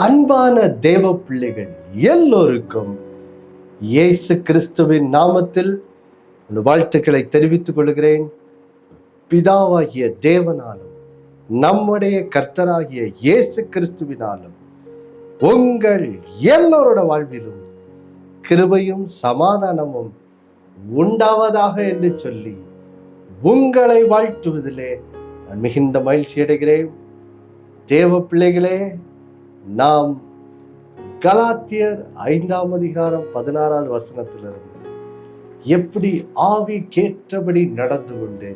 அன்பான தேவ பிள்ளைகள் எல்லோருக்கும் இயேசு கிறிஸ்துவின் நாமத்தில் வாழ்த்துக்களை தெரிவித்துக் கொள்கிறேன். பிதாவாகிய தேவனாலும் நம்முடைய கர்த்தராகிய இயேசு கிறிஸ்துவினாலும் உங்கள் எல்லோரோட வாழ்விலும் கிருபையும் சமாதானமும் உண்டாவதாக என்று சொல்லி உங்களை வாழ்த்துவதிலே நான் மிகுந்த மகிழ்ச்சி அடைகிறேன். தேவ பிள்ளைகளே, நாம் கலாத்தியர் 5:16 வசனத்திலிருந்து எப்படி ஆவிக்கேற்றபடி நடந்து கொண்டு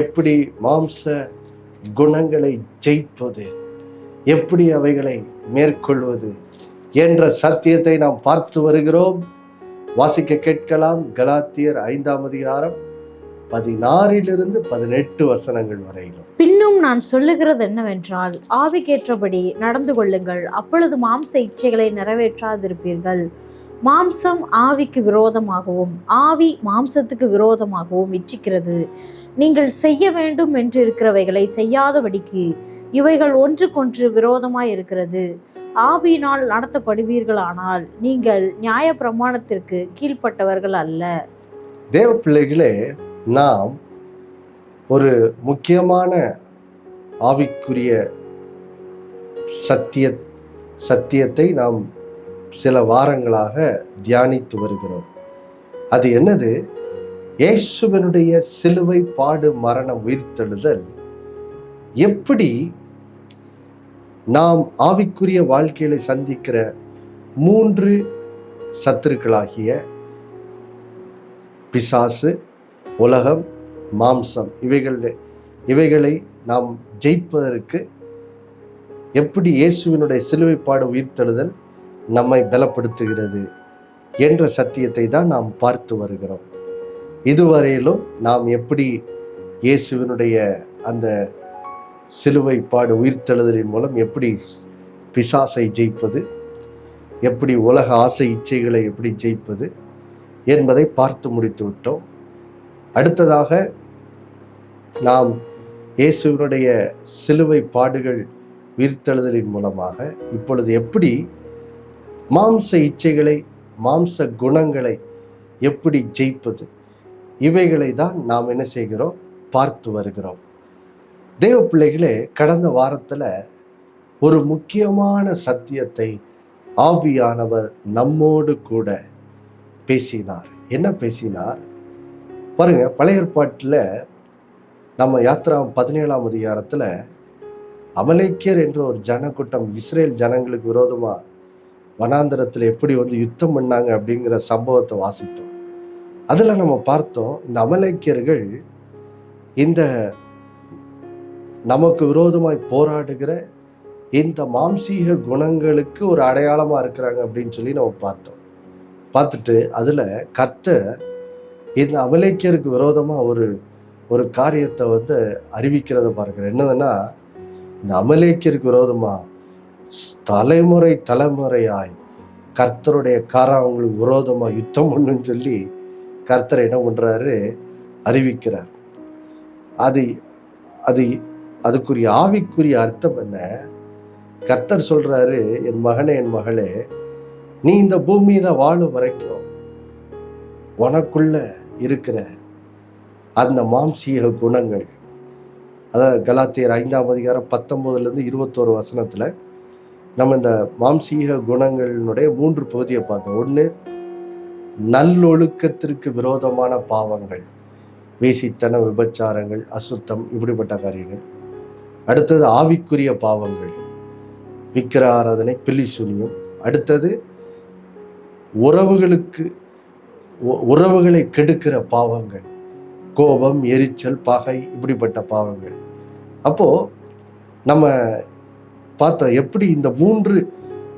எப்படி மாம்ச குணங்களை ஜெயிப்பது, எப்படி அவைகளை மேற்கொள்வது என்ற சத்தியத்தை நாம் பார்த்து வருகிறோம். வாசிக்க கேட்கலாம். கலாத்தியர் 5:16 வசனங்கள் வரையிலும். பின்னும் நான் சொல்லுகிறது என்னவென்றால், ஆவிக்கேற்றபடி நடந்து கொள்ளுங்கள், அப்பொழுது மாம்ச இச்சைகளை நிறைவேற்றாதிருப்பீர்கள். மாம்சம் ஆவிக்கு விரோதமாகவும் ஆவி மாம்சத்துக்கு விரோதமாகவும் இச்சிக்கிறது. நீங்கள் செய்ய வேண்டும் என்று இருக்கிறவைகளை செய்யாதபடிக்கு இவைகள் ஒன்றுக்கொன்று விரோதமாய் இருக்கிறது. ஆவியினால் நடத்தப்படுவீர்களானால் நீங்கள் நியாய பிரமாணத்திற்கு கீழ்ப்பட்டவர்கள் அல்ல. தேவ பிள்ளைகளே, நாம் ஒரு முக்கியமான ஆவிக்குரிய சத்தியத்தை நாம் சில வாரங்களாக தியானித்து வருகிறோம். அது என்னது? இயேசுவினுடைய சிலுவை பாடு மரணம் உயிர்த்தெழுதல் எப்படி நாம் ஆவிக்குரிய வாழ்க்கையில சந்திக்கிற 3 சத்துருக்களாகிய பிசாசு, உலகம், மாம்சம் இவைகளை நாம் ஜெயிப்பதற்கு எப்படி இயேசுவினுடைய சிலுவை பாடு உயிர்த்தெழுதல் நம்மை பலப்படுத்துகிறது என்ற சத்தியத்தை தான் நாம் பார்த்து வருகிறோம். இதுவரையிலும் நாம் எப்படி இயேசுவினுடைய அந்த சிலுவை பாடு உயிர்த்தெழுதலின் மூலம் எப்படி பிசாசை ஜெயிப்பது, எப்படி உலக ஆசை இச்சைகளை எப்படி ஜெயிப்பது என்பதை பார்த்து முடித்து விட்டோம். அடுத்ததாக நாம் இயேசுவினுடைய சிலுவை பாடுகள் உயிர்த்தெழுதலின் மூலமாக இப்பொழுது எப்படி மாம்ச இச்சைகளை, மாம்ச குணங்களை எப்படி ஜெயிப்பது, இவைகளை தான் நாம் என்ன செய்கிறோம்? பார்த்து வருகிறோம். தேவ பிள்ளைகளே, கடந்த வாரத்தில் ஒரு முக்கியமான சத்தியத்தை ஆவியானவர் நம்மோடு கூட பேசினார். என்ன பேசினார் பாருங்க. பழைய ஏற்பாட்டில் நம்ம யாத்திராகம் 17 அமலேக்கியர் என்ற ஒரு ஜனக்கூட்டம் இஸ்ரேல் ஜனங்களுக்கு விரோதமா வனாந்தரத்தில் எப்படி யுத்தம் பண்ணாங்க அப்படிங்கிற சம்பவத்தை வாசித்தோம். அதுல நம்ம பார்த்தோம், இந்த அமலேக்கியர்கள் இந்த நமக்கு விரோதமாய் போராடுகிற இந்த மாம்சீக குணங்களுக்கு ஒரு அடையாளமா இருக்கிறாங்க அப்படின்னு சொல்லி நம்ம பார்த்துட்டு அதுல கர்த்தர் இந்த அமலேக்கியருக்கு விரோதமா ஒரு காரியத்தை அறிவிக்கிறத பார்க்கிறேன். என்னதுன்னா, இந்த அமலேக்கியருக்கு விரோதமா தலைமுறையாய் கர்த்தருடைய அவங்களுக்கு விரோதமா யுத்தம் பண்ணுன்னு சொல்லி கர்த்தர் என்ன பண்றாரு? அறிவிக்கிறார். அதுக்குரிய ஆவிக்குரிய அர்த்தம் என்ன? கர்த்தர் சொல்றாரு, என் மகனே, என் மகளே, நீ இந்த பூமியில வாழும் வரைக்கும் உனக்குள்ள இருக்கிற அந்த மாம்சீக குணங்கள், அதாவது கலாத்தியர் 5:19 வசனத்துல நம்ம இந்த மாம்சீக குணங்களினுடைய 3 பகுதியை பார்த்தோம். 1, நல்லொழுக்கத்திற்கு விரோதமான பாவங்கள், வேசித்தனம், விபச்சாரங்கள், அசுத்தம், இப்படிப்பட்ட காரியங்கள். அடுத்தது ஆவிக்குரிய பாவங்கள், விக்கிர ஆராதனை, பில்லிசூனியம். அடுத்தது உறவுகளை கெடுக்கிற பாவங்கள், கோபம், எரிச்சல், பகை, இப்படிப்பட்ட பாவங்கள். அப்போ நம்ம பார்த்தோம் எப்படி இந்த 3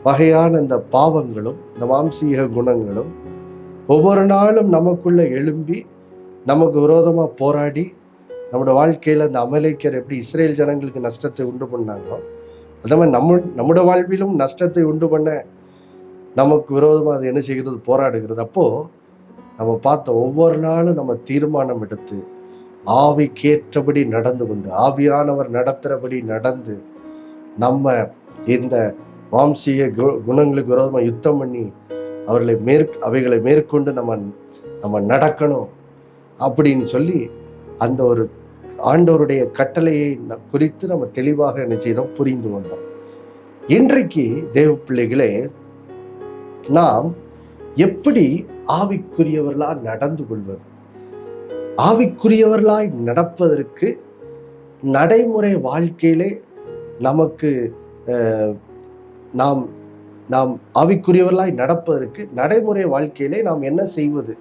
வகையான இந்த பாவங்களும் இந்த மாம்சீக குணங்களும் ஒவ்வொரு நாளும் நமக்குள்ள எழும்பி நமக்கு விரோதமா போராடி நம்மளோட வாழ்க்கையில இந்த அமலேக்கியர் எப்படி இஸ்ரேல் ஜனங்களுக்கு நஷ்டத்தை உண்டு பண்ணாங்களோ, அதே மாதிரி நம்முடைய வாழ்விலும் நஷ்டத்தை உண்டு பண்ண நமக்கு விரோதமா அது என்ன செய்கிறது? போராடுகிறது. அப்போ நம்ம பார்த்த ஒவ்வொரு நாளும் நம்ம தீர்மானம் எடுத்து ஆவிக்கேற்றபடி நடந்து கொண்டு, ஆவியானவர் நடத்துறபடி நடந்து, நம்ம இந்த மாம்சீக குணங்களுக்கு விரோதமாக யுத்தம் பண்ணி அவைகளை மேற்கொண்டு நம்ம நடக்கணும் அப்படின்னு சொல்லி அந்த ஒரு ஆண்டவருடைய கட்டளையை குறித்து நம்ம தெளிவாக என்ன செய்தோம், புரிந்து கொண்டோம். இன்றைக்கு தேவ பிள்ளைகளே, நாம் எப்படி ஆவிக்குரியவர்களாய் நடந்து கொள்வது, ஆவிக்குரியவர்களாய் நடப்பதற்கு நடைமுறை வாழ்க்கையிலே நமக்கு நாம் நாம் ஆவிக்குரியவர்களாய் நடப்பதற்கு நடைமுறை வாழ்க்கையிலே நாம் என்ன செய்வது,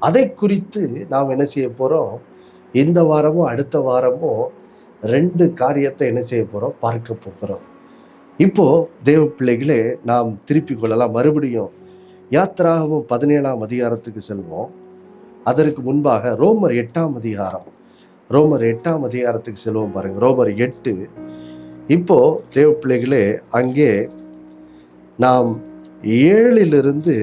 அதை குறித்து நாம் என்ன செய்ய போகிறோம். இந்த வாரமும் அடுத்த வாரமும் 2 காரியத்தை என்ன செய்ய போகிறோம், பார்க்க போகிறோம். இப்போ தேவ பிள்ளைகளே, நாம் திருப்பிக் கொள்ளலாம். மறுபடியும் யாத்திராகமம் 17ஆம் அதிகாரத்துக்கு செல்வோம். அதற்கு முன்பாக ரோமர் 8ஆம் அதிகாரத்துக்கு செல்வோம். பாருங்க, ரோமர் 8. இப்போ தேவ பிள்ளைகளே, அங்கே நாம் 7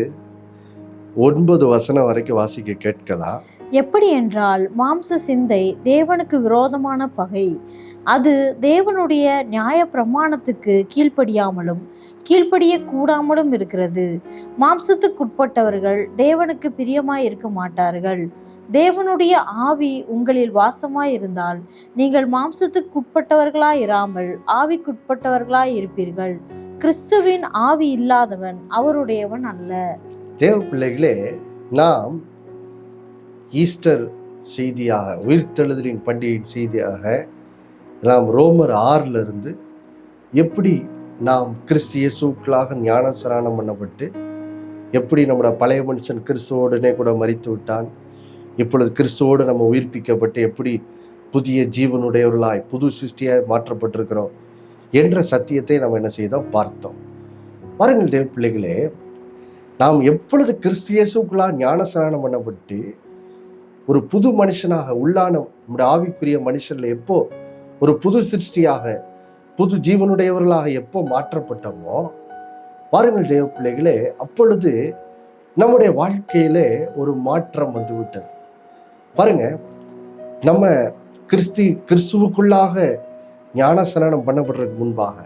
9 வசனம் வரைக்கும் வாசிக்க கேட்கலாம். எப்படி என்றால், மாம்ச சிந்தை தேவனுக்கு விரோதமான பகை. அது தேவனுடைய நியாய பிரமாணத்துக்கு கீழ்ப்படியாமலும் கீழ்ப்படிய கூடாமலும் இருக்கிறது. மாம்சத்துக்குட்பட்டவர்கள் தேவனுக்கு பிரியமாய் இருக்க மாட்டார்கள். தேவனுடைய ஆவி உங்களில் வாசமாய் இருந்தால் நீங்கள் மாம்சத்துக்குட்பட்டவர்களாய் இராமல் ஆவிக்குட்பட்டவர்களாய் இருப்பீர்கள். கிறிஸ்துவின் ஆவி இல்லாதவன் அவருடையவன் அல்ல. தேவ பிள்ளைகளே, நாம் ஈஸ்டர் செய்தியாக, உயிர்த்தெழுதலின் பண்டிகையின் செய்தியாக நாம் ரோமர் 6 எப்படி நாம் கிறிஸ்து இயேசுவுக்குள்ளாக ஞானஸ்நானம் பண்ணப்பட்டு எப்படி நம்முடைய பழைய மனுஷன் கிறிஸ்துவோடனே கூட மரித்து விட்டான், இப்பொழுது கிறிஸ்துவோடு நம்ம உயிர்ப்பிக்கப்பட்டு எப்படி புதிய ஜீவனுடையவர்களாய் புது சிருஷ்டியாய் மாற்றப்பட்டிருக்கிறோம் என்ற சத்தியத்தை நம்ம என்ன செய்தோம், பார்த்தோம். பாருங்கள் தேவ பிள்ளைகளே, நாம் எப்பொழுது கிறிஸ்து இயேசுக்குள்ளாக ஞானஸ்நானம் பண்ணப்பட்டு ஒரு புது மனுஷனாக உள்ளான நம்முடைய ஆவிக்குரிய மனுஷன்ல எப்போ ஒரு புது சிருஷ்டியாக புது ஜீவனுடையவர்களாக எப்போ மாற்றப்பட்டோமோ, பாருங்கள் தேவ பிள்ளைகளே, அப்பொழுது நம்முடைய வாழ்க்கையிலே ஒரு மாற்றம் வந்து விட்டது. பாருங்க, நம்ம கிறிஸ்துவுக்குள்ளாக ஞானஸ்நானம் பண்ணப்படுறதுக்கு முன்பாக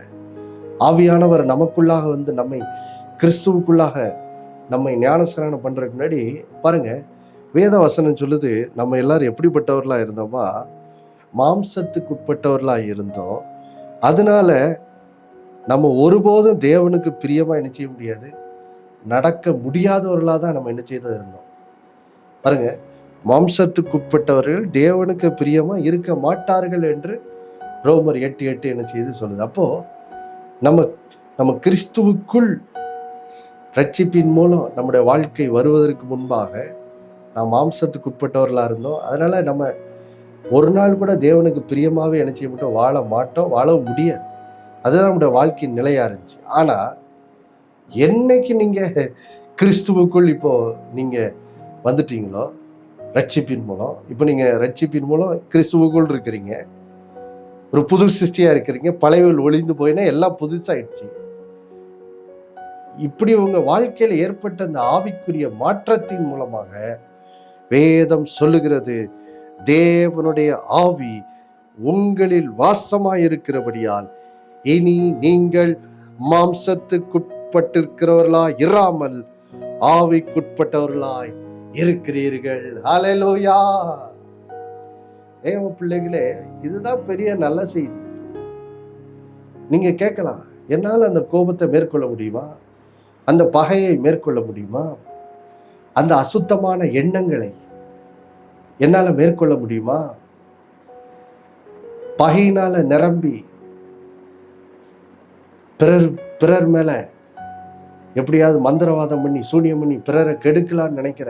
ஆவியானவர் நமக்குள்ளாக வந்து கிறிஸ்துவுக்குள்ளாக நம்மை ஞானஸ்நானம் பண்றதுக்கு முன்னாடி பாருங்க, வேத வசனம் சொல்லுது, நம்ம எல்லாரும் எப்படிப்பட்டவர்களா இருந்தோமா, மாம்சத்துக்கு உட்பட்டவர்களா இருந்தோம். அதனால நம்ம ஒருபோதும் தேவனுக்கு பிரியமா என்ன செய்ய முடியாது, நடக்க முடியாதவர்களா தான் நம்ம என்ன செய்தோம் இருந்தோம். பாருங்க, மாம்சத்துக்கு உட்பட்டவர்கள் தேவனுக்கு பிரியமா இருக்க மாட்டார்கள் என்று ரோமர் 8:8 என்ன செய்து சொல்லுது. அப்போ நம்ம கிறிஸ்துவுக்குள் ரட்சிப்பின் மூலம் நம்முடைய வாழ்க்கை வருவதற்கு முன்பாக நாம் மாம்சத்துக்கு உட்பட்டவர்களா இருந்தோம். அதனால நம்ம ஒரு நாள் கூட தேவனுக்கு பிரியமாவே என்ன செய்ய மாட்டோம், வாழவும் முடியாது. அதுதான் நம்முடைய வாழ்க்கையின் நிலையா இருந்துச்சு. ஆனா என்னைக்கு நீங்க கிறிஸ்துவுக்குள் இப்போ நீங்க வந்துட்டீங்களோ ரட்சிப்பின் மூலம், இப்போ நீங்க ரட்சிப்பின் மூலம் கிறிஸ்துவுக்குள் இருக்கிறீங்க, ஒரு புது சிருஷ்டியா இருக்கிறீங்க, பழையவர்கள் ஒளிந்து போயினா எல்லாம் புதுசாயிடுச்சு. இப்படி உங்க வாழ்க்கையில ஏற்பட்ட அந்த ஆவிக்குரிய மாற்றத்தின் மூலமாக வேதம் சொல்லுகிறது, தேவனுடைய ஆவி உங்களில் வாசமாயிருக்கிறபடியால் இனி நீங்கள் மாம்சத்துக்குட்பட்டிருக்கிறவர்களாய் இராமல் ஆவிக்குட்பட்டவர்களாய் இருக்கிறீர்கள். ஹல்லேலூயா. தேவ பிள்ளைகளே, இதுதான் பெரிய நல்ல செய்தி. நீங்க கேட்கலாம், என்னால் அந்த கோபத்தை மேற்கொள்ள முடியுமா, அந்த பகையை மேற்கொள்ள முடியுமா, அந்த அசுத்தமான எண்ணங்களை என்னால மேற்கொள்ள முடியுமா, பகையினால நிரம்பி பிறர் மேல எப்படியாவது மந்திரவாதம் பண்ணி சூனியம் பண்ணி பிறரை கெடுக்கலான்னு நினைக்கிற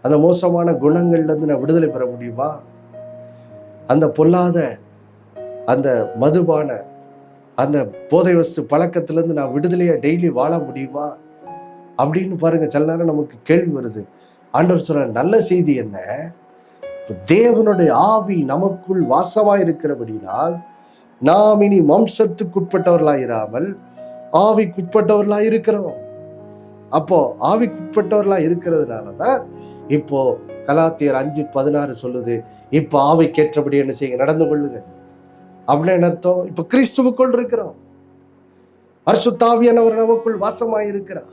அந்த மோசமான குணங்கள்ல இருந்து நான் விடுதலை பெற முடியுமா, அந்த பொல்லாத அந்த மதுபான அந்த போதை வஸ்து பழக்கத்திலேருந்து நான் விடுதலையா டெய்லி வாழ முடியுமா அப்படின்னு பாருங்க. சில நேரம் நமக்கு கேள்வி வருது. ஆண்டவர் சொல்ற நல்ல செய்தி என்ன, தேவனுடைய ஆவி நமக்குள் வாசமாய் இருக்கிறபடினால் நாம் இனி மாம்சத்துக்குட்பட்டவர்களாயிராமல் ஆவிக்குட்பட்டவர்களாய் இருக்கிறோம். அப்போ ஆவிக்குட்பட்டவர்களாய் இருக்கிறதுனாலதான் இப்போ கலாத்தியர் 5:16 சொல்லுது, இப்போ ஆவிக்கேற்றபடி என்ன செய்யுங்க, நடந்து கொள்ளுங்க. அப்படின்னு என்ன அர்த்தம், இப்போ கிறிஸ்துவுக்குள் இருக்கிறோம். பரிசுத்த ஆவியானவர் நமக்குள் வாசமாயிருக்கிறார்.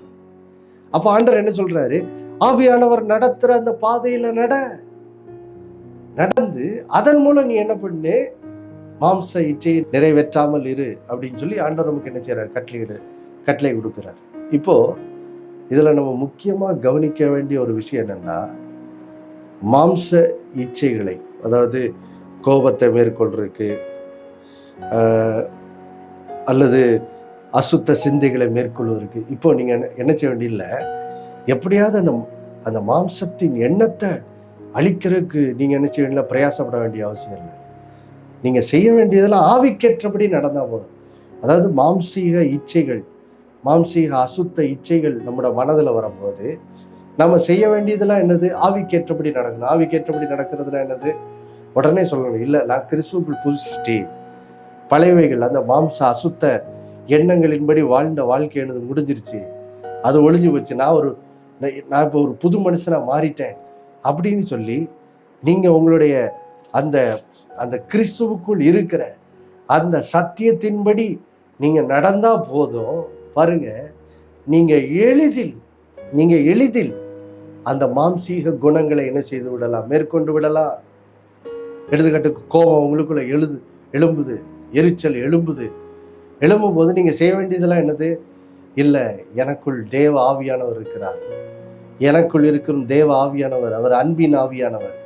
அப்ப ஆண்டவர் என்ன சொல்றாரு? ஆவியானவர் நடத்துற அந்த பாதையில நடந்து அதன் மூலம் நீ என்ன பண்ணு, மாம்ச இச்சையை நிறைவேற்றாமல் இரு அப்படின்னு சொல்லி ஆண்டவர் நமக்கு என்ன செய்யறாரு? கட்டளை கொடுக்கிறார். இப்போ இதுல நம்ம முக்கியமா கவனிக்க வேண்டிய ஒரு விஷயம் என்னன்னா, மாம்ச இச்சைகளை, அதாவது கோபத்தை மேற்கொள்றதுக்கு அல்லது அசுத்த சிந்தைகளை மேற்கொள்வதற்கு இப்போ நீங்க என்ன செய்ய வேண்டியதில்லை, எப்படியாவது அந்த மாம்சத்தின் எண்ணத்தை அழிக்கிறதுக்கு நீங்க என்ன செய்ய வேண்டிய பிரயாசப்பட வேண்டிய அவசியம் இல்லை. நீங்க செய்ய வேண்டியதெல்லாம் ஆவிக்கேற்றபடி நடந்தா போதும். அதாவது மாம்சீக இச்சைகள், மாம்சீக அசுத்த இச்சைகள் நம்மளோட மனதில் வரும்போது நம்ம செய்ய வேண்டியதெல்லாம் என்னது? ஆவிக்கேற்றபடி நடக்கணும். ஆவிக்கேற்றபடி நடக்கிறதுனா என்னது? உடனே சொல்லணும், இல்லை நான் கிறிஸ்துவுக்குள் புதுசிட்டி, பழையவைகள் அந்த மாம்ச அசுத்த எண்ணங்களின்படி வாழ்ந்த வாழ்க்கை எனது முடிஞ்சிருச்சு, அது ஒளிஞ்சு போச்சு, நான் இப்போ ஒரு புது மனுஷனா மாறிட்டேன் அப்படின்னு சொல்லி நீங்க உங்களுடைய அந்த அந்த கிறிஸ்துவுக்குள் இருக்கிற அந்த சத்தியத்தின்படி நீங்க நடந்தா போதும். பாருங்க, நீங்க எளிதில் அந்த மாம்சீக குணங்களை என்ன செய்து விடலாம்? மேற்கொண்டு விடலாம். எடுத்துக்காட்டுக்கு கோபம் உங்களுக்குள்ள எழும்புது, எரிச்சல் எழும்பும் போது நீங்க செய்ய வேண்டியதெல்லாம் என்னது? இல்லை, எனக்குள் தேவ ஆவியானவர் இருக்கிறார், எனக்குள் இருக்கும் தேவ ஆவியானவர், அவர் அன்பின் ஆவியானவர்.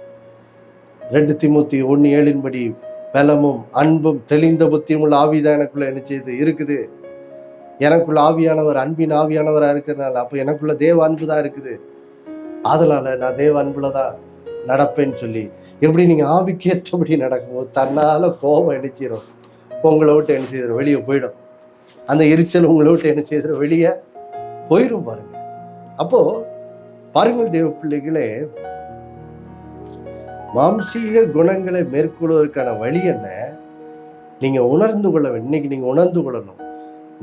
2 தீமோத்தி 1:7 பலமும் அன்பும் தெளிந்த புத்தியும் உள்ள ஆவிதான் எனக்குள்ள என்ன செய்து இருக்குது. எனக்குள்ள ஆவியானவர் அன்பின் ஆவியானவரா இருக்கிறதுனால அப்போ எனக்குள்ள தேவ அன்பு தான் இருக்குது. அதனால நான் தேவ அன்புலதான் நடப்பேன்னு சொல்லி எப்படி நீங்க ஆவிக்கேற்றபடி நடக்கும்போது தன்னால கோபம் என்ன செய்யறோம்? உங்களை விட்டு என்ன செய்யறோம்? வெளியே போயிடும். அந்த எரிச்சல் உங்களை விட்டு என்ன செய்யறோம்? வெளியே போயிடும். பாருங்க, அப்போ பாருங்கள் தேவ பிள்ளைகளே, மாம்சீக குணங்களை மேற்கொள்வதற்கான வழி என்ன? நீங்க உணர்ந்து கொள்ள வேண்டும். இன்னைக்கு நீங்க உணர்ந்து கொள்ளணும்,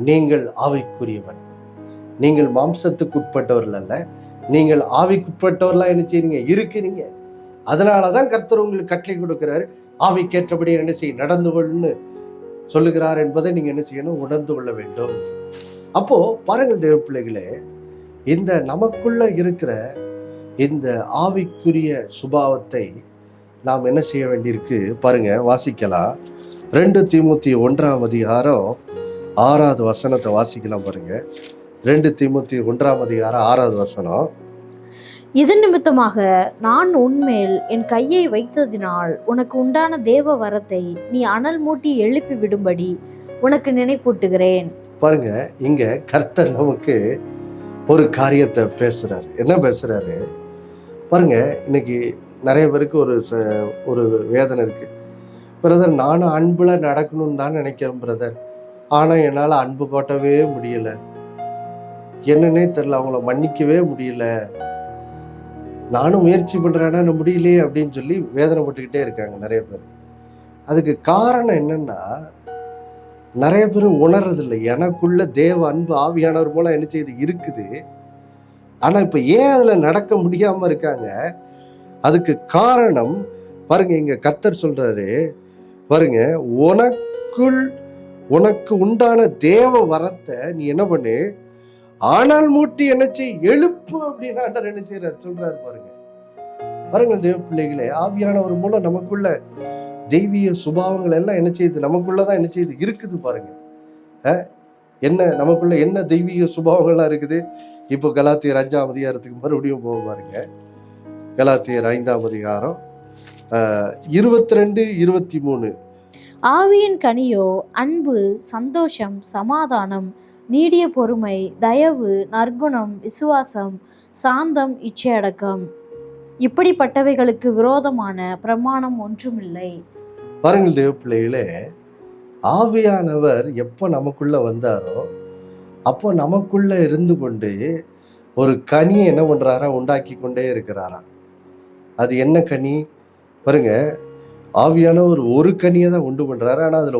நீங்கள் ஆவிக்குரியவன், நீங்கள் மாம்சத்துக்கு உட்பட்டவர்கள் அல்ல, நீங்கள் ஆவிக்குட்பட்டவர்களா என்ன செய்றீங்க? இருக்கிறீங்க. அதனாலதான் கர்த்தர் உங்களுக்கு கட்டளை கொடுக்கிறாரு, ஆவிக்கேற்றபடி என்ன செய்ய நடந்து கொள்ளுன்னு சொல்லுகிறார் என்பதை நீங்க என்ன செய்யணும்? உணர்ந்து கொள்ள வேண்டும். அப்போ பாருங்கள் தேவ பிள்ளைகளே, இந்த நமக்குள்ள இருக்கிற இந்த ஆவிக்குரிய சுபாவத்தை நாம் என்ன செய்ய வேண்டியிருக்கு பாருங்க, வாசிக்கலாம். 2 தீமோத்தி 1:6 வாசிக்கலாம் பாருங்க. 2 தீமோத்தி 1:6 இது நிமித்தமாக நான் உன்மேல் என் கையை வைத்ததினால் உனக்கு உண்டான தேவ வரத்தை நீ அனல் மூட்டி எழுப்பி விடும்படி உனக்கு நினைப்பூட்டுகிறேன். பாருங்க, இங்க கர்த்தர் நமக்கு ஒரு காரியத்தை பேசுறாரு. என்ன பேசுறாரு பாருங்க. இன்னைக்கு நிறைய பேருக்கு ஒரு வேதனை இருக்கு. பிரதர், நானும் அன்புல நடக்கணும்னு தான் நினைக்கிறேன் பிரதர், ஆனா என்னால அன்பு காட்டவே முடியல, என்னன்னே தெரியல, அவங்கள மன்னிக்கவே முடியல, நானும் முயற்சி பண்றேன்னா முடியலையே அப்படின்னு சொல்லி வேதனைப்பட்டுக்கிட்டே இருக்காங்க நிறைய பேர். அதுக்கு காரணம் என்னன்னா, நிறைய பேர் உணர்றதில்லை, எனக்குள்ள தேவ அன்பு ஆவியானவர் மூலம் என்ன செய்து இருக்குது. ஆனா இப்ப ஏன் அதுல நடக்க முடியாம இருக்காங்க? அதுக்கு காரணம் பாருங்க, இங்க கர்த்தர் சொல்றாரு பாருங்க, உனக்கு உண்டான தேவ வரத்தை நீ என்ன பண்ணு, ஆனால் மூட்டி என்ன செய், எழுப்பு அப்படின்னு ஆண்டவர் என்ன செய்யறாரு சொல்றாரு. பாருங்க தேவ பிள்ளைகளே, ஆவியானவர் மூலம் நமக்குள்ள தெய்வீக சுபாவங்கள் எல்லாம் என்ன செய்யுது? நமக்குள்ளதான் என்ன செய்யுது? இருக்குது. பாருங்க, என்ன நமக்குள்ள என்ன தெய்வீக சுபாவங்கள்லாம் இருக்குது. இப்போ கலாத்தியர் 5:க்கு மறுபடியும் போக பாருங்க. கலாத்தியர் 5:22, 23. ஆவியின் கனியோ அன்பு, சந்தோஷம், சமாதானம், நீடிய பொறுமை, தயவு, நற்குணம், விசுவாசம், சாந்தம், இச்சையடக்கம். இப்படிப்பட்டவைகளுக்கு விரோதமான பிரமாணம் ஒன்றுமில்லை. பாருங்கள் தேவ பிள்ளைகளே, ஆவியானவர் எப்போ நமக்குள்ள வந்தாரோ அப்போ நமக்குள்ள இருந்து கொண்டு ஒரு கனியை என்ன பண்றாரா? உண்டாக்கி கொண்டே இருக்கிறாராம். அது என்ன கனி பாருங்க, ஆவியானவர் ஒரு கனியை தான் உண்டு பண்றாரு. ஆனா அதுல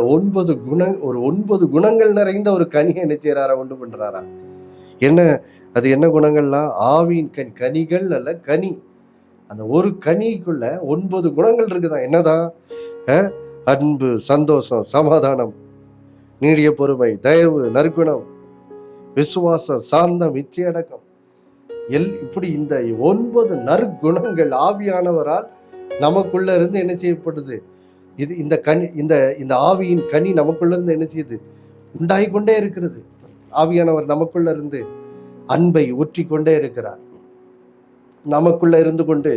9 குணங்கள் நிறைந்த ஒரு கனியை என்ன செய்யறாரா? உண்டு பண்றாரா? அது என்ன குணங்கள்லாம்? ஆவியின் கனிகள் அல்ல, கனி. அந்த ஒரு கனிக்குள்ள 9 குணங்கள் இருக்குதான். என்னதான்? அன்பு, சந்தோஷம், சமாதானம், நீடிய பொறுமை, தயவு, நற்குணம், விசுவாசம், சாந்தம், இச்சையடக்கம், இப்படி இந்த 9 நற்குணங்கள் ஆவியானவரால் நமக்குள்ள இருந்து என்ன செய்யப்படுது? இது இந்த கனி, இந்த ஆவியின் கனி நமக்குள்ள இருந்து என்ன செய்யுது? உண்டாகி கொண்டே இருக்கிறது. ஆவியானவர் நமக்குள்ள இருந்து அன்பை ஊற்றி கொண்டே இருக்கிறார். நமக்குள்ள இருந்து கொண்டு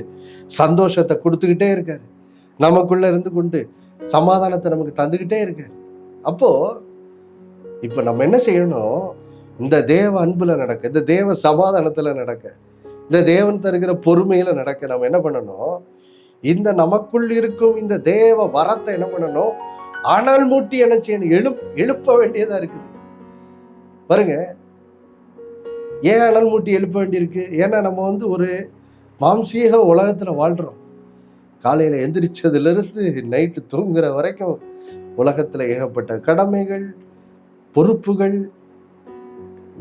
சந்தோஷத்தை கொடுத்துக்கிட்டே இருக்காரு. நமக்குள்ள இருந்து கொண்டு சமாதானத்தை நமக்கு தந்துக்கிட்டே இருக்காரு. அப்போ இப்ப நம்ம என்ன செய்யணும்? இந்த தேவ அன்புல நடக்க, இந்த தேவ சமாதானத்துல நடக்க, இந்த தேவன் தருகிற பொறுமையில நடக்க நம்ம என்ன பண்ணணும்? இந்த நமக்குள் இருக்கும் இந்த தேவ வரத்தை என்ன பண்ணணும்? அனல் மூட்டி என்ன செய்யணும்? எழுப்ப வேண்டியதா இருக்குது. பாருங்க, ஏன் அனல் மூட்டி எழுப்ப வேண்டியிருக்கு? ஏன்னா நம்ம ஒரு மாம்சீக உலகத்துல வாழ்றோம். காலையில எந்திரிச்சதுல இருந்து நைட்டு தூங்குற வரைக்கும் உலகத்துல ஏகப்பட்ட கடமைகள், பொறுப்புகள்,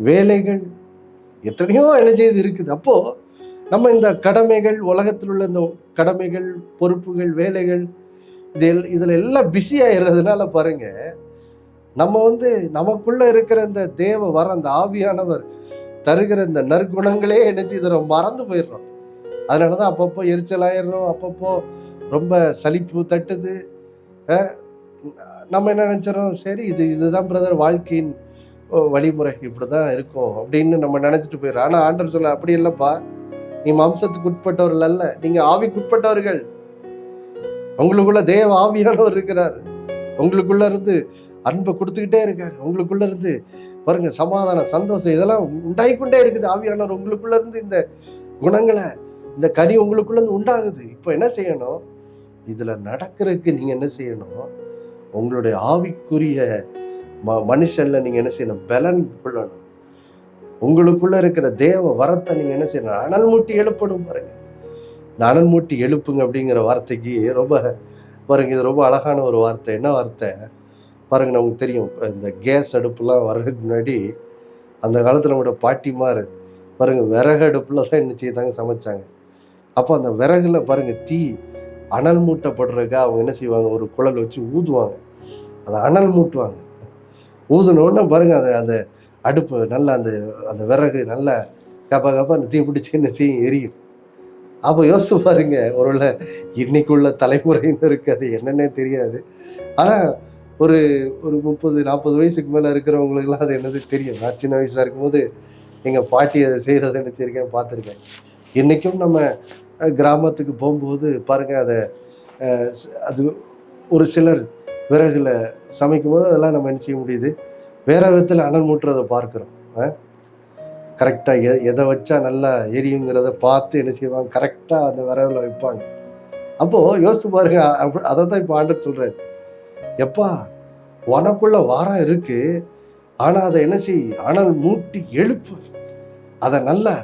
வேலைகள், எத்தனையோ என்ன செய்து இருக்குது. அப்போ நம்ம இந்த கடமைகள், உலகத்தில் உள்ள இந்த கடமைகள், பொறுப்புகள், வேலைகள், இதுல எல்லாம் பிஸி ஆயிடுறதுனால பாருங்க, நம்ம நமக்குள்ள இருக்கிற இந்த தேவ வர, அந்த ஆவியானவர் தருகிற இந்த நற்குணங்களே என்ன செய்துறோம்? மறந்து போயிடுறோம். அதனாலதான் அப்பப்போ எரிச்சல் ஆயிடுறோம், அப்பப்போ ரொம்ப சலிப்பு தட்டுது. நம்ம என்ன நினைச்சிடறோம்? சரி, இதுதான் பிரதர் வாழ்க்கையின் வழிமுறை, இப்படிதான் இருக்கும் அப்படின்னு நம்ம நினைச்சிட்டு போயிடுறோம். ஆனா ஆண்டவர் சொல்ல, அப்படி இல்லப்பா, நீ மாம்சத்துக்கு உட்பட்டவர்கள் அல்ல, நீங்க ஆவிக்கு உட்பட்டவர்கள். உங்களுக்குள்ள தேவ ஆவியானவர் இருக்கிறார். உங்களுக்குள்ள இருந்து அன்பை கொடுத்துக்கிட்டே இருக்காரு. உங்களுக்குள்ள இருந்து பாருங்க சமாதானம், சந்தோஷம், இதெல்லாம் உண்டாகிக்கொண்டே இருக்குது. ஆவியானவர் உங்களுக்குள்ள இருந்து இந்த குணங்களை, இந்த கனி உங்களுக்குள்ள இருந்து உண்டாகுது. இப்போ என்ன செய்யணும்? இதுல நடக்கிறதுக்கு நீங்க என்ன செய்யணும்? உங்களுடைய ஆவிக்குரிய மனுஷன்ல நீங்க என்ன செய்யணும்? பலன் கொள்ளணும். உங்களுக்குள்ள இருக்கிற தேவ வரத்தை நீங்க என்ன செய்யணும்? அனல் மூட்டி எழுப்பணும். பாருங்க, இந்த அனல் மூட்டி எழுப்புங்க அப்படிங்கிற வார்த்தைக்கு ரொம்ப பாருங்க, இது ரொம்ப அழகான ஒரு வார்த்தை. என்ன வார்த்தை பாருங்க, நமக்கு தெரியும், இந்த கேஸ் அடுப்புலாம் வர்றதுக்கு முன்னாடி அந்த காலத்துல நம்மளோட பாட்டிமார் பாருங்க விறகு அடுப்புல தான் என்ன செய்தாங்க? சமைச்சாங்க. அப்போ அந்த விறகுல பாருங்க தீ அனல் மூட்டப்படுறதுக்காக அவங்க என்ன செய்வாங்க? ஒரு குழல் வச்சு ஊதுவாங்க, அதை அனல் மூட்டுவாங்க. ஊதுனோடனே பாருங்க அந்த அடுப்பு நல்லா அந்த விறகு நல்லா கப்ப அந்த தீ பிடிச்சி என்ன செய்யும்? எரியும். அப்போ யோசிச்சு பாருங்க, ஒருவேளை இன்னைக்குள்ள தலைமுறையினருக்கு அது என்னன்னே தெரியாது. ஆனால் ஒரு 30-40 வயசுக்கு மேலே இருக்கிறவங்களுக்குலாம் அது என்னது தெரியும். நான் சின்ன வயசாக இருக்கும்போது எங்கள் பாட்டி அதை செய்கிறத நினச்சிருக்கேன், பார்த்துருக்கேன். இன்றைக்கும் நம்ம கிராமத்துக்கு போகும்போது பாருங்க, அது ஒரு சிலர் விறகுல சமைக்கும் போது அதெல்லாம் நம்ம என்ன செய்ய முடியுது? வேற விதத்தில் அனல் மூட்டுறதை பார்க்குறோம். கரெக்டாக எதை வச்சா நல்லா எரியுங்கிறத பார்த்து என்ன செய்வாங்க? கரெக்டாக அந்த விறகுல வைப்பாங்க. அப்போது யோசிச்சு பாருங்க, அதை தான் இப்போ ஆண்டவர் சொல்கிறார், எப்பா உனக்குள்ள வாரம் இருக்கு, ஆனால் அதை என்ன செய்? அனல் மூட்டி எழுப்பு. அதை நல்லா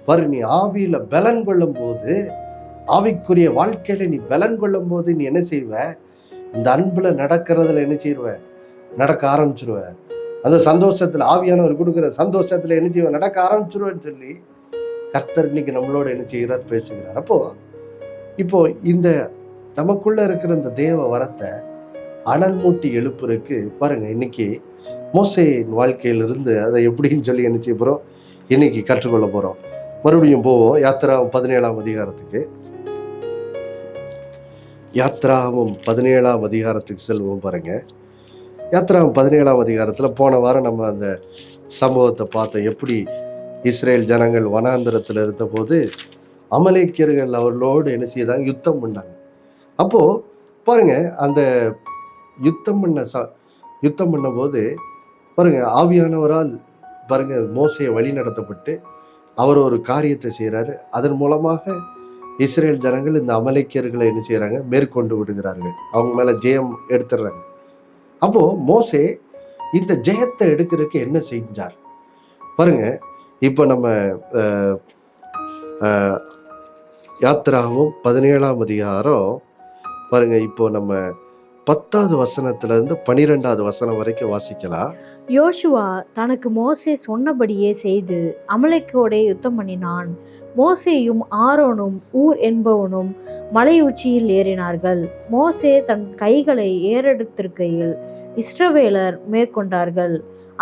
பாரு, நீ ஆவியில பலன் கொள்ளும் போது, ஆவிக்குரிய வாழ்க்கையில நீ பலன் கொள்ளும் போது நீ என்ன செய்வ? இந்த அன்புல நடக்கிறதுல என்ன செய்வ? நடக்க ஆரம்பிச்சிருவ. அந்த சந்தோஷத்துல, ஆவியானவர் கொடுக்குற சந்தோஷத்துல என்ன செய்வ? நடக்க ஆரம்பிச்சிருவேன்னு சொல்லி கர்த்தர் இன்னைக்கு நம்மளோட என்ன செய்கிறார்? பேசுகிறார். அப்போ இப்போ இந்த நமக்குள்ள இருக்கிற இந்த தேவ வரத்தை அனல் மூட்டி எழுப்புறதுக்கு பாருங்க, இன்னைக்கு மோசேயின் வாழ்க்கையிலிருந்து அதை எப்படின்னு சொல்லி என்ன செய்ய போறோம்? இன்னைக்கு கற்றுக்கொள்ள போறோம். மறுபடியும் போவோம் யாத்திராகமம் 17ஆம் அதிகாரத்துக்கு. யாத்திராகமம் 17ஆம் அதிகாரத்துக்கு செல்வோம். பாருங்க, யாத்திராகமம் 17ஆம் அதிகாரத்தில் போன வாரம் நம்ம அந்த சம்பவத்தை பார்த்தோம். எப்படி இஸ்ரேல் ஜனங்கள் வனாந்திரத்தில் இருந்த போது அமலேக்கியர்கள் அவர்களோடு என்ன செய்தாங்க? யுத்தம் பண்ணாங்க. அப்போ பாருங்க, அந்த யுத்தம் பண்ண போது பாருங்க, ஆவியானவரால் பாருங்க மோசேயை வழி நடத்தப்பட்டு அவர் ஒரு காரியத்தை செய்கிறாரு. அதன் மூலமாக இஸ்ரேல் ஜனங்கள் இந்த அமலேக்கியர்களை என்ன செய்கிறாங்க? மேற்கொண்டு விடுகிறார்கள். அவங்க மேலே ஜெயம் எடுத்துடுறாங்க. அப்போ மோசே இந்த ஜெயத்தை எடுக்கிறதுக்கு என்ன செஞ்சார் பாருங்க. இப்போ நம்ம யாத்திராகமம் 17ஆம் அதிகாரம் பாருங்க, இப்போ நம்ம 10வது வசனத்திலிருந்து 12வது வசனம் வரைக்கும் வாசிக்கலாம். யோசுவா தனக்கு மோசே சொன்னபடியே செய்து அமலேக்கோடே யுத்தம் பண்ணினான். மோசேயும் ஆரோனும் ஊர் என்பவனும் மலை உச்சியில் ஏறினார்கள். மோசே தன் கைகளை ஏறெடுத்திருக்கையில் இஸ்ரவேலர் மேற்கொண்டார்கள்.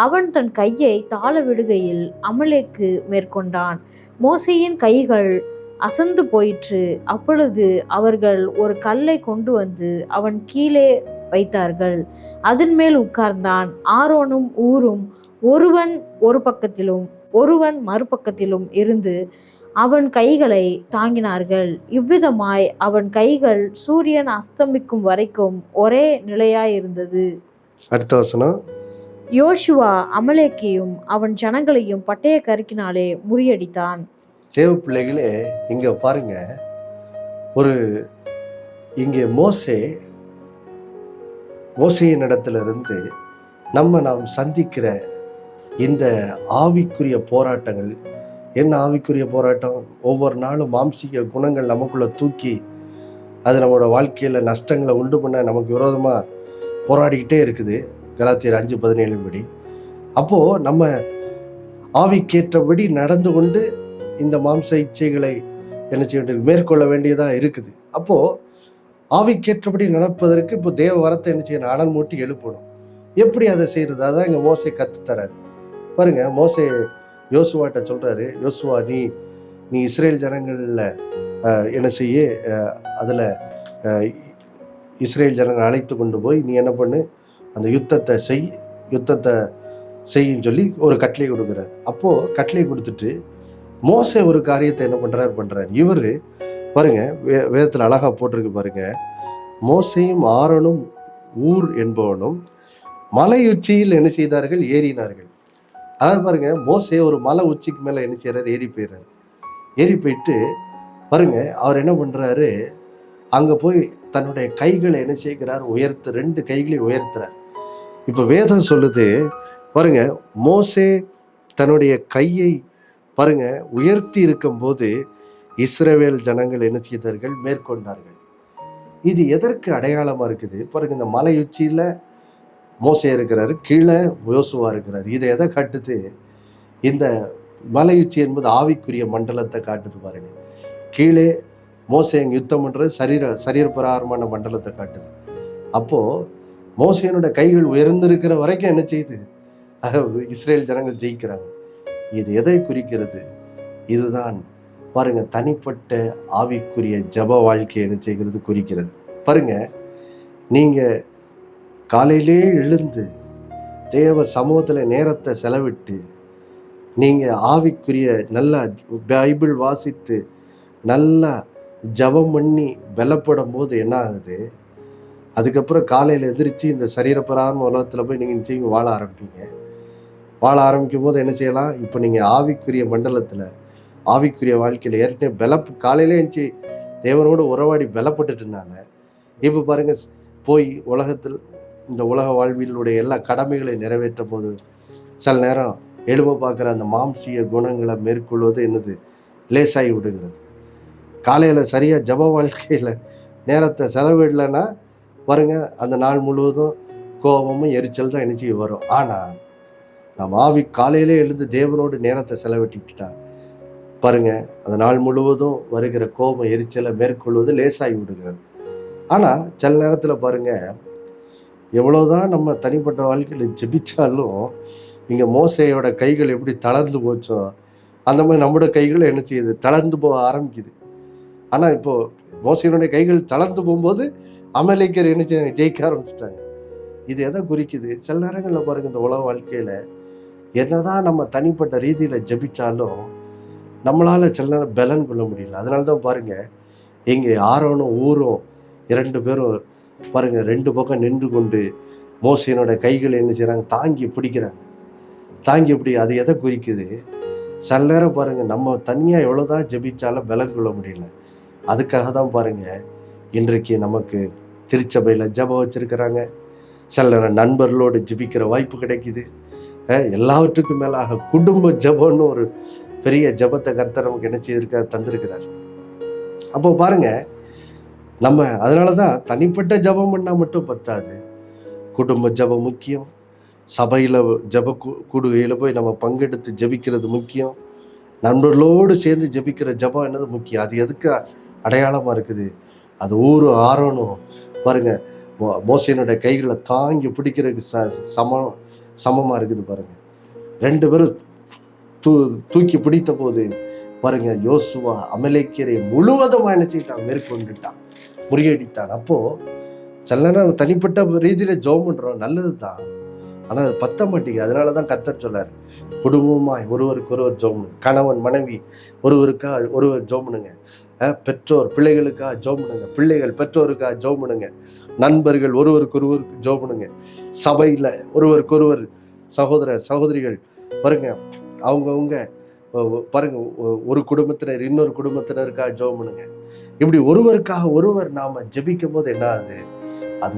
அவன் தன் கையை தாழ விடுகையில் அமலேக்கு மேற்கொண்டான். மோசேயின் கைகள் அசந்து போயிற்று. அப்பொழுது அவர்கள் ஒரு கல்லை கொண்டு வந்து அவன் கீழே வைத்தார்கள். அதன் மேல் உட்கார்ந்தான். ஆரோனும் ஊரும் ஒருவன் ஒரு பக்கத்திலும் ஒருவன் மறுபக்கத்திலும் இருந்து அவன் கைகளை தாங்கினார்கள். இவ்விதமாய் அவன் கைகள் சூரியன் அஸ்தமிக்கும் வரைக்கும் ஒரே நிலையாயிருந்தது. அடுத்த வசனம். யோசுவா அமலேக்கையும் அவன் ஜனங்களையும் பட்டய கருக்கினாலே முறியடித்தான். தேவ பிள்ளைகளே, இங்க பாருங்க, இங்கே மோசேயின் இடத்திலிருந்து நாம் சந்திக்கிற இந்த ஆவிக்குரிய போராட்டங்கள் என்ன? ஆவிக்குரிய போராட்டம் ஒவ்வொரு நாளும் மாம்சீக குணங்கள் நமக்குள்ள தூக்கி அது நம்மளோட வாழ்க்கையில் நஷ்டங்களை உண்டு பண்ண நமக்கு விரோதமாக போராடிக்கிட்டே இருக்குது. கலாத்தியர் 5:17 படி. அப்போது நம்ம ஆவிக்கேற்றபடி நடந்து கொண்டு இந்த மாம்ச இச்சைகளை என்ன செய்ய வேண்டியது, மேற்கொள்ள வேண்டியதாக இருக்குது. அப்போது ஆவிக்கேற்றபடி நடப்பதற்கு இப்போ தேவ வரத்தை என்ன செய்யணும், அனல் மூட்டி எழுப்பணும். எப்படி அதை செய்யறது? அதான் இங்கே மோசே கற்றுத்தராரு பாருங்க. மோசே யோசுவாட்ட சொல்றாரு, யோசுவா நீ இஸ்ரேல் ஜனங்களில் என்ன செய்ய, அதில் இஸ்ரேல் ஜனங்கள் அழைத்து கொண்டு போய் நீ என்ன பண்ணு, அந்த யுத்தத்தை செய்யும் சொல்லி ஒரு கட்டளை கொடுக்குறாரு. அப்போது கட்டளை கொடுத்துட்டு மோசே ஒரு காரியத்தை என்ன பண்ணுறாரு இவர் பாருங்க. வேதத்தில் அழகா போட்டிருக்கு பாருங்க. மோசேயும் ஆரோனும் ஊர் என்பவனும் மலை உச்சியில் என்ன செய்தார்கள், ஏறினார்கள். அதாவது பாருங்க, மோசே ஒரு மலை உச்சிக்கு மேலே என்ன செய்யறாரு, ஏறி போயிட்டு பாருங்க, அவர் என்ன பண்றாரு, அங்க போய் தன்னுடைய கைகளை என்ன செய்கிறார், ரெண்டு கைகளையும் உயர்த்துறார். இப்ப வேதம் சொல்லுது பாருங்க, மோசே தன்னுடைய கையை பாருங்க உயர்த்தி இருக்கும் போது இஸ்ரவேல் ஜனங்கள் என்ன செய்தார்கள், மேற்கொண்டார்கள். இது எதற்கு அடையாளமா இருக்குது பாருங்க. இந்த மலை உச்சியில மோசே இருக்கிறாரு, கீழே யோசுவா இருக்கிறாரு. இதை எதை காட்டுது? இந்த மலை உச்சி என்பது ஆவிக்குரிய மண்டலத்தை காட்டுது பாருங்க. கீழே மோசே யுத்தம் பண்றது சரீரப்பிரகாரமான மண்டலத்தை காட்டுது. அப்போ மோசேனுடைய கைகள் உயர்ந்திருக்கிற வரைக்கும் என்ன செய்யுது, இஸ்ரேல் ஜனங்கள் ஜெயிக்கிறாங்க. இது எதை குறிக்கிறது? இதுதான் பாருங்க தனிப்பட்ட ஆவிக்குரிய ஜப வாழ்க்கையை என்ன செய்கிறது, குறிக்கிறது. பாருங்க, நீங்க காலையிலே எழுந்து தேவ சமூகத்தில் நேரத்தை செலவிட்டு நீங்கள் ஆவிக்குரிய நல்லா பைபிள் வாசித்து நல்லா ஜபம் பண்ணி பலப்படும் போது என்ன ஆகுது, அதுக்கப்புறம் காலையில் எதிர்த்து இந்த சரீரப்பிரகாரம் உலகத்தில் போய் நீங்கள் நிச்சயம் வாழ ஆரம்பிக்கும் போது என்ன செய்யலாம், இப்போ நீங்கள் ஆவிக்குரிய மண்டலத்தில் ஆவிக்குரிய வாழ்க்கையில் ஏற்கனவே காலையிலே இருந்துச்சு தேவனோடு உறவாடி பலப்பட்டுட்டுனால இப்போ பாருங்க போய் இந்த உலக வாழ்வியலுடைய எல்லா கடமைகளையும் நிறைவேற்றும் போது சில நேரம் எழும்ப பார்க்குற அந்த மாம்சீக குணங்களை மேற்கொள்வது என்னது, லேசாகி விடுகிறது. காலையில் சரியாக ஜப வாழ்க்கையில் நேரத்தை செலவிடலைன்னா பாருங்க அந்த நாள் முழுவதும் கோபமும் எரிச்சல் தான் என்ன செய்ய வரும். ஆனால் நம்ம காலையிலே எழுந்து தேவனோடு நேரத்தை செலவிட்டுட்டா பாருங்க அந்த நாள் முழுவதும் வருகிற கோபம் எரிச்சலை மேற்கொள்வது லேசாகி விடுகிறது. ஆனால் சில நேரத்தில் பாருங்க, எவ்வளோதான் நம்ம தனிப்பட்ட வாழ்க்கையில் ஜெபிச்சாலும் இங்கே மோசேயோட கைகள் எப்படி தளர்ந்து போச்சோ அந்த மாதிரி நம்மளோட கைகள் என்ன செய்யுது, தளர்ந்து போக ஆரம்பிக்குது. ஆனால் இப்போது மோசேனுடைய கைகள் தளர்ந்து போகும்போது அமலேக்கர் என்ன செய்ய ஜெயிக்க ஆரம்பிச்சிட்டாங்க. இது எதை குறிக்குது? சில நேரங்களில் பாருங்கள், இந்த உலக வாழ்க்கையில் என்னதான் நம்ம தனிப்பட்ட ரீதியில் ஜெபிச்சாலும் நம்மளால் சில நேரம் பலன் கொள்ள முடியல. அதனால தான் பாருங்கள், இங்கே ஆரோனும் ஊரும் 2 பேரும் பாருங்க 2 பக்கம் நின்று கொண்டு மோசேனோட கைகளை என்ன செய்கிறாங்க, தாங்கி பிடிக்கிறாங்க. அது எதை குறிக்குது? சில நேரம் பாருங்க நம்ம தனியாக எவ்வளோதான் ஜெபிச்சாலும் பலன் கொள்ள முடியல. அதுக்காக தான் பாருங்க இன்றைக்கு நமக்கு திருச்சபையில் ஜெபம் வச்சிருக்கிறாங்க. சில நேரம் நண்பர்களோடு ஜெபிக்கிற வாய்ப்பு கிடைக்குது. எல்லாவற்றுக்கும் மேலாக குடும்ப ஜெபம்னு ஒரு பெரிய ஜெபத்தை கர்த்தர் நமக்கு என்ன செய்திருக்கார், தந்திருக்கிறார். அப்போ பாருங்க, நம்ம அதனால தான் தனிப்பட்ட ஜெபம் பண்ணால் மட்டும் பத்தாது, குடும்ப ஜெபம் முக்கியம். சபையில் ஜெப கூடுகையில் போய் நம்ம பங்கெடுத்து ஜெபிக்கிறது முக்கியம். நண்பர்களோடு சேர்ந்து ஜெபிக்கிற ஜெபம் என்னது முக்கியம். அது எதுக்கு அடையாளமாக இருக்குது? அது ஊரும் ஆரோனும் பாருங்க மோசேனுடைய கைகளை தாங்கி பிடிக்கிறதுக்கு சமமாக இருக்குது பாருங்க. 2 பேரும் தூக்கி பிடித்த போது பாருங்க, யோசுவா அமலேக்கியரை முழுவதும் என்ன செய்யிட்டான், மேற்கொண்டுட்டான், முறியடித்தான். அப்போ சில நேரம் தனிப்பட்ட ரீதியில ஜெபம் பண்றோம், நல்லது தான், ஆனா அது பத்த மாட்டேங்குது. அதனாலதான் கர்த்தர் சொல்றாரு, குடும்பமாய் ஒருவருக்கு ஒருவர் ஜெபம் பண்ணுங்க, கணவன் மனைவி ஒருவருக்கா ஒருவர் ஜெபம் பண்ணுங்க, பெற்றோர் பிள்ளைகளுக்காக ஜெபம் பண்ணுங்க, பிள்ளைகள் பெற்றோருக்காக ஜெபம் பண்ணுங்க, நண்பர்கள் ஒருவருக்கு ஒருவருக்கு ஜெபம் பண்ணுங்க, சபையில ஒருவருக்கு ஒருவர் சகோதர சகோதரிகள் பாருங்க, அவங்கவுங்க பாருங்க, ஒரு குடும்பத்தினர் இன்னொரு குடும்பத்தினருக்காக ஜெபம் பண்ணுங்க. இப்படி ஒருவருக்காக ஒருவர் நாம ஜெபிக்கும் போது என்ன ஆகுது, அது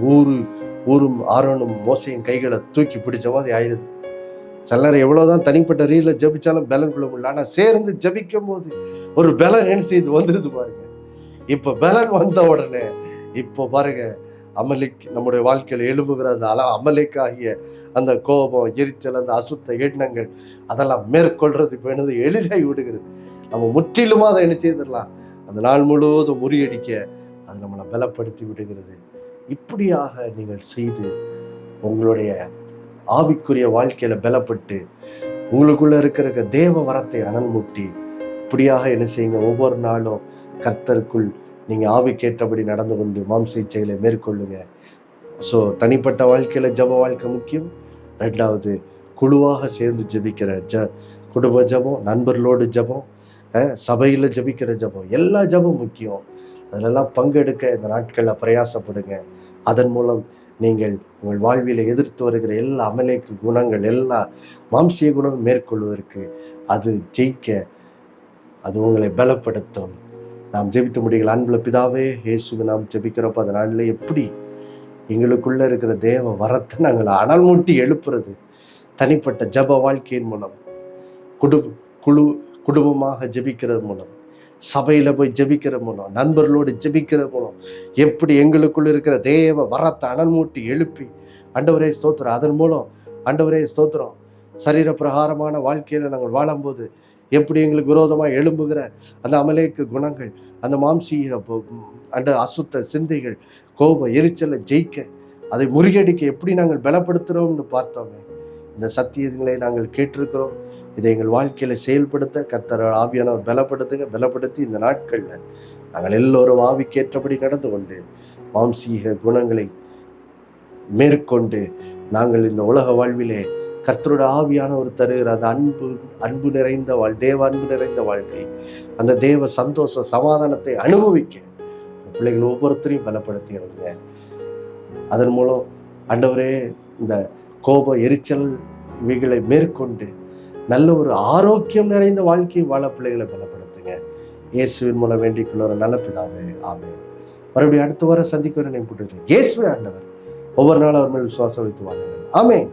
ஊரும் ஆரோனும் மோசையின் கைகளை தூக்கி பிடிச்ச மாதிரி ஆயிடுது. சில நேரம் எவ்வளவுதான் தனிப்பட்ட ரீதியில ஜெபிச்சாலும் பலன் கொள்ள முடியல, ஆனா சேர்ந்து ஜெபிக்கும் போது ஒரு பலன் என்ன செய்து வந்துருது பாருங்க. இப்ப பலன் வந்த உடனே இப்போ பாருங்க, அமலேக் நம்முடைய வாழ்க்கையில் எழும்புகிற அந்த அமலேக்காகிய அந்த கோபம், எரிச்சல், அந்த அசுத்த எண்ணங்கள் அதெல்லாம் மேற்கொள்றது இப்போ என்னது எளிதாகி விடுகிறது. நம்ம முற்றிலுமா அதை என்ன செய்திடலாம், அந்த நாள் முழுவதும் முறியடிக்க அது நம்மளை பலப்படுத்தி விடுகிறது. இப்படியாக நீங்கள் செய்து உங்களுடைய ஆவிக்குரிய வாழ்க்கையில பலப்பட்டு உங்களுக்குள்ள இருக்கிற தேவ வரத்தை அனல் மூட்டி இப்படியாக என்ன செய்யுங்க, ஒவ்வொரு நாளும் கர்த்தருக்குள் நீங்க ஆவிக்கேற்றபடி நடந்து கொண்டு மாம்ச இச்சைகளை மேற்கொள்ளுங்க. ஸோ தனிப்பட்ட வாழ்க்கையில ஜெப வாழ்க்கை முக்கியம். 2வது குழுவாக சேர்ந்து ஜெபிக்கிற குடும்ப ஜெபம், நண்பர்களோடு ஜெபம், சபையில ஜெபிக்கிற ஜெபம், எல்லா ஜெபம் முக்கியம். அதிலெல்லாம் பங்கெடுக்க இந்த நாட்களில் பிரயாசப்படுங்க. அதன் மூலம் நீங்கள் உங்கள் வாழ்வில எதிர்த்து வருகிற எல்லா அமலேக்கு குணங்கள், எல்லா மாம்சிய குணங்கள் மேற்கொள்வதற்கு அது ஜெயிக்க அது உங்களை பலப்படுத்தும். நாம் ஜெபித்து முடியல. அன்புள்ள பிதாவே, இயேசுவை நாம் ஜெபிக்கிறப்ப அந்த நாளில் எப்படி எங்களுக்குள்ள இருக்கிற தேவ வரத்தை நாங்கள் அனல் மூட்டி எழுப்புறது, தனிப்பட்ட ஜப வாழ்க்கையின் மூலம், குடும்பமாக ஜெபிக்கிறது மூலம், சபையில போய் ஜெபிக்கிற மூலம், நண்பர்களோடு ஜெபிக்கிற மூலம் எப்படி எங்களுக்குள்ள இருக்கிற தேவ வரத்தை அனல் மூட்டி எழுப்பி ஆண்டவரே ஸ்தோத்திரம், அதன் மூலம் ஆண்டவரே ஸ்தோத்திரம் சரீர பிரகாரமான வாழ்க்கையில நாங்கள் வாழும்போது எப்படி எங்களுக்கு விரோதமாக எழும்புகிற அந்த அமலேக்கு குணங்கள், அந்த மாம்சீக அந்த அசுத்த சிந்தைகள், கோப எரிச்சலை ஜெயிக்க, அதை முறியடிக்க எப்படி நாங்கள் பலப்படுத்துகிறோம்னு பார்த்தோமே. இந்த சத்தியங்களை நாங்கள் கேட்டிருக்கிறோம். இதை எங்கள் வாழ்க்கையில செயல்படுத்த கர்த்தர் ஆவியானவர் பலப்படுத்தி இந்த நாட்களில் நாங்கள் எல்லோரும் ஆவிக்கேற்றபடி நடந்து கொண்டு மாம்சீக குணங்களை மேற்கொண்டு நாங்கள் இந்த உலக வாழ்விலே கர்த்தரோட ஆவியானவர் தருகிற அந்த அன்பு நிறைந்த தேவ அன்பு நிறைந்த வாழ்க்கை, அந்த தேவ சந்தோஷ சமாதானத்தை அனுபவிக்க பிள்ளைகள் ஒவ்வொருத்தரையும் பலப்படுத்திடுங்க. அதன் மூலம் ஆண்டவரே இந்த கோப எரிச்சல் இவைகளை மேற்கொண்டு நல்ல ஒரு ஆரோக்கியம் நிறைந்த வாழ்க்கையை வாழ பிள்ளைகளை பலப்படுத்துங்க. இயேசுவின் மூலம் வேண்டிக் கொள்ள ஒரு நல்ல பிதாவே, ஆமென். மறுபடியும் அடுத்த வாரம் சந்திக்க நினைப்பட்டு இயேசுவே ஆண்டவர். ஒவ்வொரு நாளும் அவர் மேல் விசுவாசம் வைத்து வாங்க. ஆமென்.